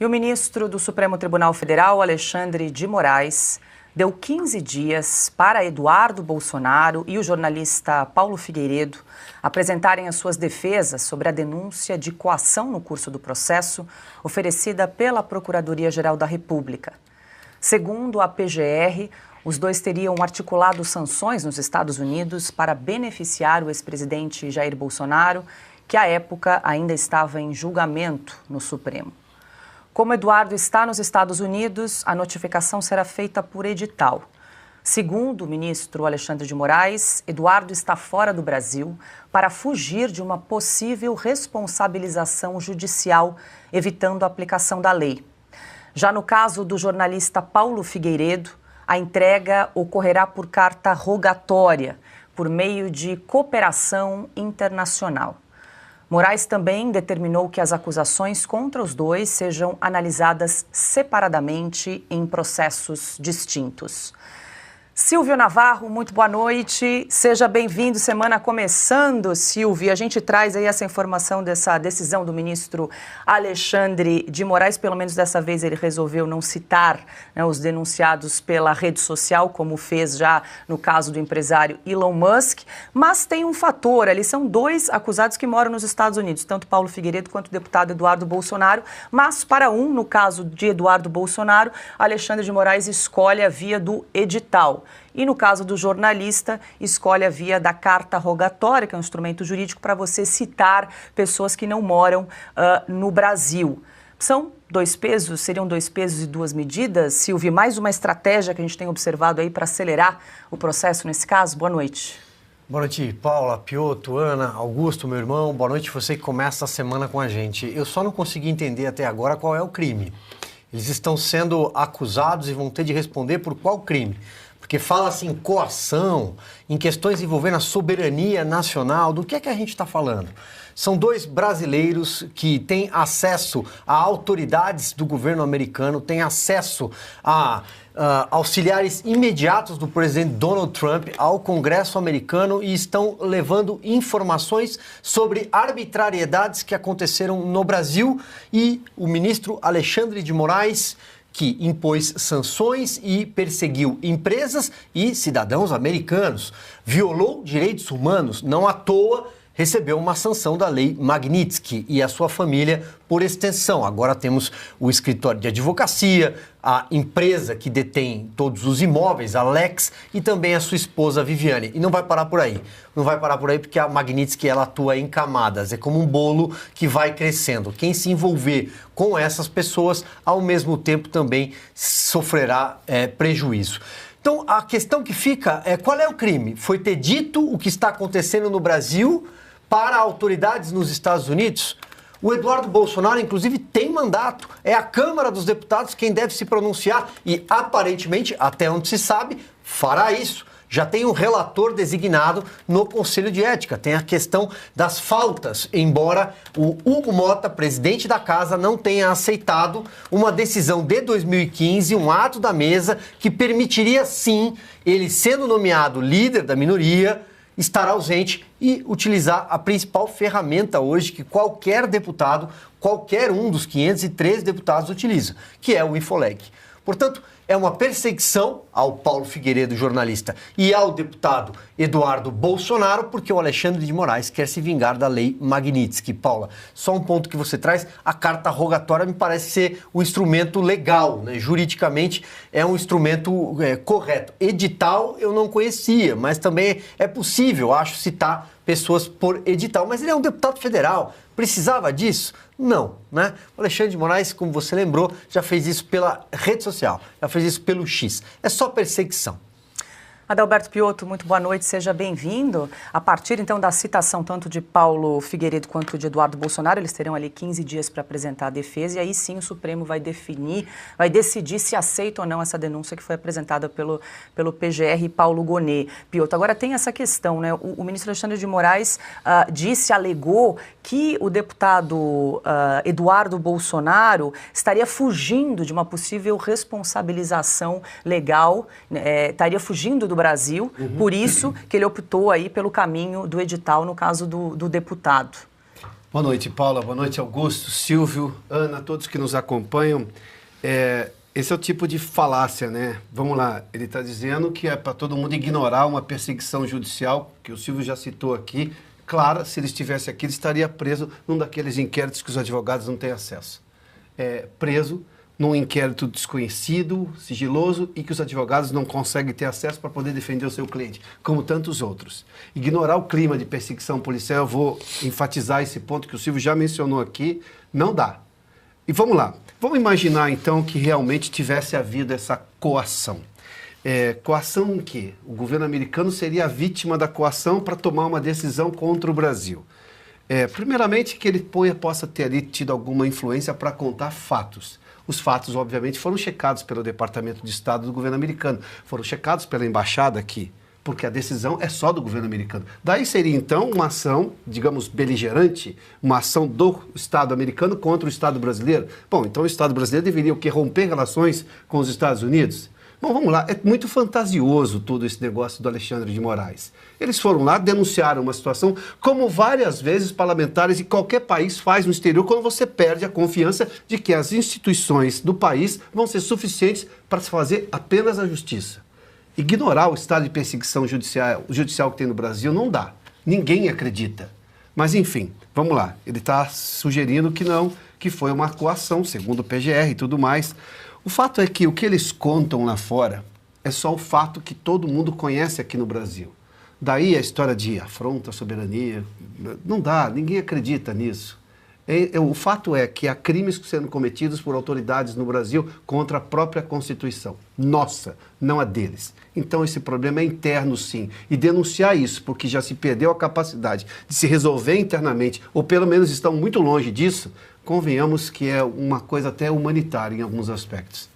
E o ministro do Supremo Tribunal Federal, Alexandre de Moraes, deu 15 dias para Eduardo Bolsonaro e o jornalista Paulo Figueiredo apresentarem as suas defesas sobre a denúncia de coação no curso do processo oferecida pela Procuradoria-Geral da República. Segundo a PGR, os dois teriam articulado sanções nos Estados Unidos para beneficiar o ex-presidente Jair Bolsonaro, que à época ainda estava em julgamento no Supremo. Como Eduardo está nos Estados Unidos, a notificação será feita por edital. Segundo o ministro Alexandre de Moraes, Eduardo está fora do Brasil para fugir de uma possível responsabilização judicial, evitando a aplicação da lei. Já no caso do jornalista Paulo Figueiredo, a entrega ocorrerá por carta rogatória, por meio de cooperação internacional. Moraes também determinou que as acusações contra os dois sejam analisadas separadamente em processos distintos. Silvio Navarro, muito boa noite. Seja bem-vindo. Semana começando, Silvio. A gente traz aí essa informação dessa decisão do ministro Alexandre de Moraes. Pelo menos dessa vez ele resolveu não citar, né, os denunciados pela rede social, como fez já no caso do empresário Elon Musk. Mas tem um fator, ali são dois acusados que moram nos Estados Unidos, tanto Paulo Figueiredo quanto o deputado Eduardo Bolsonaro. Mas para no caso de Eduardo Bolsonaro, Alexandre de Moraes escolhe a via do edital. E no caso do jornalista, escolhe a via da carta rogatória, que é um instrumento jurídico para você citar pessoas que não moram no Brasil. São dois pesos, seriam dois pesos e duas medidas? Silvio, mais uma estratégia que a gente tem observado aí para acelerar o processo nesse caso? Boa noite. Boa noite, Paula, Piotr, Ana, Augusto, meu irmão. Boa noite, você que começa a semana com a gente. Eu só não consegui entender até agora qual é o crime. Eles estão sendo acusados e vão ter de responder por qual crime? Porque fala-se em coação, em questões envolvendo a soberania nacional. Do que é que a gente está falando? São dois brasileiros que têm acesso a autoridades do governo americano, têm acesso a auxiliares imediatos do presidente Donald Trump ao Congresso americano e estão levando informações sobre arbitrariedades que aconteceram no Brasil. E o ministro Alexandre de Moraes, que impôs sanções e perseguiu empresas e cidadãos americanos, violou direitos humanos, não à toa recebeu uma sanção da lei Magnitsky e a sua família por extensão. Agora temos o escritório de advocacia, a empresa que detém todos os imóveis, a Lex, e também a sua esposa Viviane. E não vai parar por aí. Não vai parar por aí porque a Magnitsky ela atua em camadas. É como um bolo que vai crescendo. Quem se envolver com essas pessoas, ao mesmo tempo também sofrerá prejuízo. Então, a questão que fica é qual é o crime? Foi ter dito o que está acontecendo no Brasil para autoridades nos Estados Unidos? O Eduardo Bolsonaro, inclusive, tem mandato. É a Câmara dos Deputados quem deve se pronunciar e, aparentemente, até onde se sabe, fará isso. Já tem um relator designado no Conselho de Ética. Tem a questão das faltas, embora o Hugo Mota, presidente da casa, não tenha aceitado uma decisão de 2015, um ato da mesa, que permitiria, sim, ele sendo nomeado líder da minoria, estar ausente e utilizar a principal ferramenta hoje que qualquer deputado, qualquer um dos 513 deputados utiliza, que é o Infoleg. Portanto, é uma perseguição ao Paulo Figueiredo, jornalista, e ao deputado Eduardo Bolsonaro, porque o Alexandre de Moraes quer se vingar da lei Magnitsky. Paula, só um ponto que você traz, a carta rogatória me parece ser um instrumento legal, né? Juridicamente é um instrumento correto. Edital eu não conhecia, mas também é possível, acho, citar pessoas por edital. Mas ele é um deputado federal, precisava disso? Não, né? O Alexandre de Moraes, como você lembrou, já fez isso pela rede social, já fez isso pelo X. É só perseguição. Adalberto Piotr, muito boa noite, seja bem-vindo. A partir, então, da citação tanto de Paulo Figueiredo quanto de Eduardo Bolsonaro, eles terão ali 15 dias para apresentar a defesa e aí sim o Supremo vai decidir se aceita ou não essa denúncia que foi apresentada pelo PGR e Paulo Gonet. Piotr, agora tem essa questão, né? O ministro Alexandre de Moraes alegou que o deputado Eduardo Bolsonaro estaria fugindo de uma possível responsabilização legal, estaria fugindo do Brasil, por isso que ele optou aí pelo caminho do edital no caso do deputado. Boa noite, Paula. Boa noite, Augusto, Silvio, Ana, todos que nos acompanham. Esse é o tipo de falácia, né? Vamos lá, ele está dizendo que é para todo mundo ignorar uma perseguição judicial, que o Silvio já citou aqui. Claro, se ele estivesse aqui, ele estaria preso num daqueles inquéritos que os advogados não têm acesso. Preso num inquérito desconhecido, sigiloso, e que os advogados não conseguem ter acesso para poder defender o seu cliente, como tantos outros. Ignorar o clima de perseguição policial, eu vou enfatizar esse ponto que o Silvio já mencionou aqui, não dá. E vamos lá, vamos imaginar então que realmente tivesse havido essa coação. Coação em quê? O governo americano seria a vítima da coação para tomar uma decisão contra o Brasil. Primeiramente, que ele possa ter ali tido alguma influência para contar fatos. Os fatos, obviamente, foram checados pelo Departamento de Estado do governo americano, foram checados pela embaixada aqui, porque a decisão é só do governo americano. Daí seria, então, uma ação, digamos, beligerante, uma ação do Estado americano contra o Estado brasileiro. Bom, então o Estado brasileiro deveria o quê? Romper relações com os Estados Unidos? Bom, vamos lá, é muito fantasioso todo esse negócio do Alexandre de Moraes. Eles foram lá, denunciaram uma situação, como várias vezes parlamentares em qualquer país faz no exterior, quando você perde a confiança de que as instituições do país vão ser suficientes para se fazer apenas a justiça. Ignorar o estado de perseguição judicial que tem no Brasil não dá. Ninguém acredita. Mas, enfim, vamos lá. Ele está sugerindo que não, que foi uma coação, segundo o PGR e tudo mais. O fato é que o que eles contam lá fora é só o fato que todo mundo conhece aqui no Brasil. Daí a história de afronta à soberania, não dá, ninguém acredita nisso. O fato é que há crimes sendo cometidos por autoridades no Brasil contra a própria Constituição. Nossa, não a deles. Então esse problema é interno, sim. E denunciar isso, porque já se perdeu a capacidade de se resolver internamente, ou pelo menos estão muito longe disso, convenhamos que é uma coisa até humanitária em alguns aspectos.